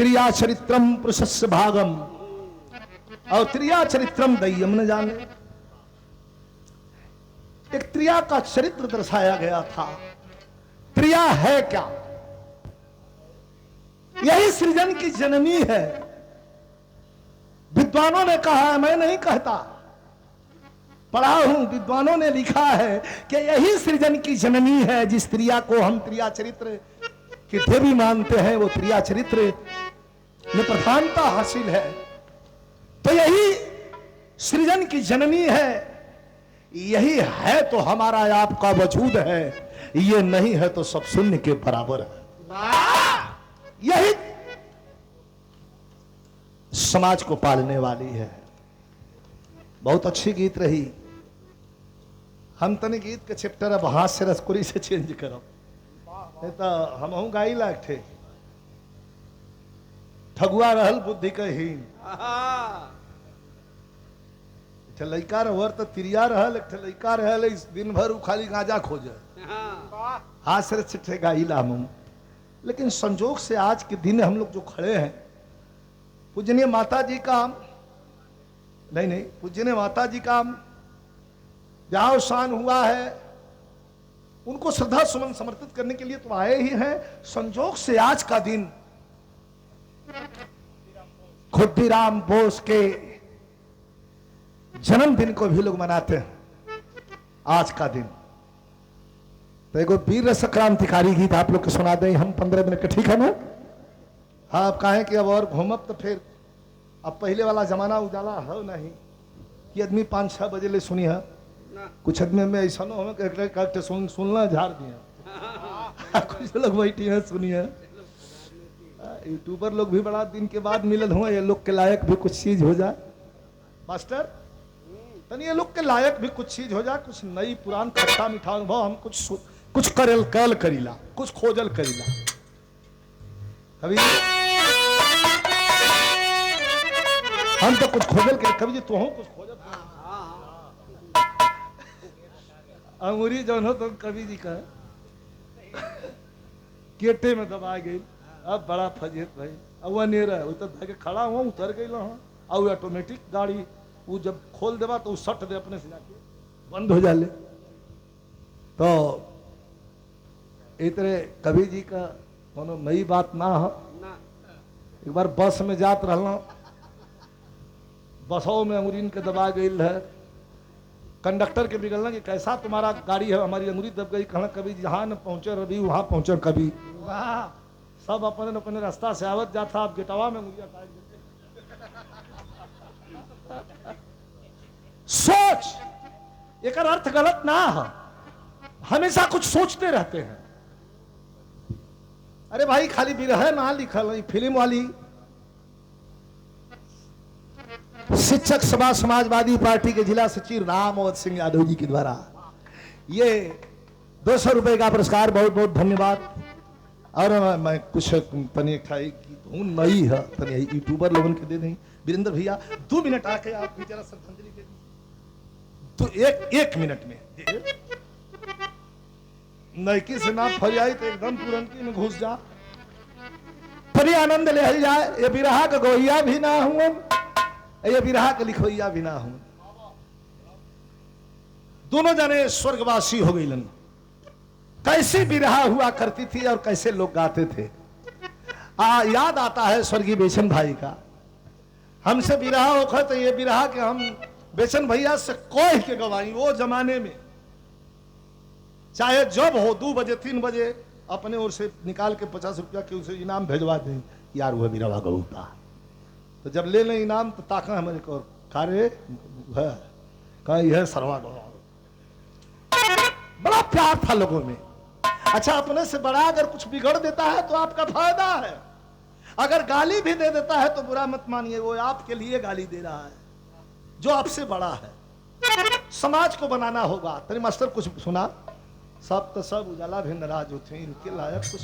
त्रिया चरित्रम पुरुषस्य भागम और त्रिया चरित्रम दय्यम न जाने। एक त्रिया का चरित्र दर्शाया गया था। त्रिया है क्या? यही सृजन की जननी है। विद्वानों ने कहा है, मैं नहीं कहता, पढ़ा हूं, विद्वानों ने लिखा है कि यही सृजन की जननी है। जिस त्रिया को हम त्रिया चरित्र की देवी मानते हैं, वो त्रिया चरित्र में प्रधानता हासिल है। तो यही सृजन की जननी है। यही है तो हमारा आपका वजूद है, ये नहीं है तो सब शून्य के बराबर है। यही समाज को पालने वाली है। बहुत अच्छी गीत रही। हम तने गीत के चैप्टर अब हाथ से रसकुरी से चेंज करो, नहीं तो हम हूं गाई लाग थे। ठगुआ रहल बुद्धि के हीन, लड़का रह तो तिरिया रहल, एक लड़का रहल दिन भर उ खाली गांजा खोजे। हाथ से चिट्ठे गाई ला हम। लेकिन संजोग से आज के दिन हम लोग जो खड़े हैं, पूजनीय माता जी का नहीं पूजनीय माता जी का देहावसान हुआ है, उनको श्रद्धा सुमन समर्पित करने के लिए तो आए ही हैं। संजोग से आज का दिन खुद्दीराम बोस के जन्मदिन को भी लोग मनाते हैं। आज का दिन तो एक वीर रस क्रांतिकारी गीत आप लोग को सुना दें हम 15 मिनट का, ठीक है ना? हाँ, आप कहें कि अब और घूमब तो फिर अब पहले वाला जमाना उजाला है नहीं कि आदमी 5-6 बजे ले सुनी है। कुछ आदमी में ऐसा ना हो सुनना झाड़ दिया। कुछ लोग बैठी है सुनी है। यूट्यूबर लोग भी बड़ा दिन के बाद मिलल हुए, ये लोग के लायक भी कुछ चीज हो जाए मास्टर, तनी ये लोग के लायक भी कुछ चीज हो जाए, कुछ नई पुरान खट्टा मीठा अनुभव हम कुछ करल कल करीला, कुछ खोजल करीला। कभी हम तो कुछ खोजल के, कभी जी तो हो कुछ खोजल अंगूरी जो हो तो कवि जी का केटे में दबा गई। अब बड़ा फजीहत भाई, अब नहीं रहा उतर खड़ा हुआ, उतर गई और ऑटोमेटिक गाड़ी वो जब खोल देवा तो सट दे अपने से जाके बंद हो जाले। तो इतने कवि जी का कोनो नई बात ना हो। एक बार बस में जात रहना, बसों में अंगुरीन के दबा गई है। कंडक्टर के बिगड़ना कि कैसा तुम्हारा गाड़ी है, हमारी अंगुरी दब गई। कहना कभी जहां न पहुंचे रवि वहां पहुंचे कभी। सब अपने अपने रास्ता से आवत जाता, आप गिटवा में अंगुरिया काट देते। सोच एक अर्थ गलत ना है, हमेशा कुछ सोचते रहते हैं। अरे भाई खाली बिरह ना लिखल फिल्म वाली शिक्षक सभा समाजवादी पार्टी के जिला सचिव रामवत सिंह यादव जी के द्वारा ये 200 रुपए का पुरस्कार, बहुत बहुत धन्यवाद। और मैं कुछ तनी धुन नई है, तनी यूट्यूबर लोगों के दे नहीं। वीरेंद्र भैया 2 मिनट आके आप जरा श्रद्धांजलि दे दीजिए तो एक मिनट में नैकी से ना फरियाई तो एकदम तुरंत में घुस जा, तनी आनंद ले जाए। ये बिरहा का गोहिया भी ना हूं, ये बिरहा के लिखोइया भी ना हूं। दोनों जने स्वर्गवासी हो गई। कैसी बिरहा हुआ करती थी और कैसे लोग गाते थे। याद आता है स्वर्गीय बेचन भाई का। हमसे बिरहा होखा तो ये बिरहा के हम बेचन भैया से कोई के गवाई। वो जमाने में चाहे जब हो 2 बजे 3 बजे अपने ओर से निकाल के 50 रुपया के उसे इनाम भेजवा दें, यार वह बिरहा गौता। तो जब ले लें इनाम तो ताका हमारे को कार्य है कहीं है सरवा गौ। बड़ा प्यार था लोगों में। अच्छा, अपने से बड़ा अगर कुछ बिगड़ देता है तो आपका फायदा है, अगर गाली भी दे देता है तो बुरा मत मानिए, वो आपके लिए गाली दे रहा है जो आपसे बड़ा है। समाज को बनाना होगा। तेरे मास्टर कुछ सुना, सब तो सब उजाला भी नाराज होते हैं, इनके लायक कुछ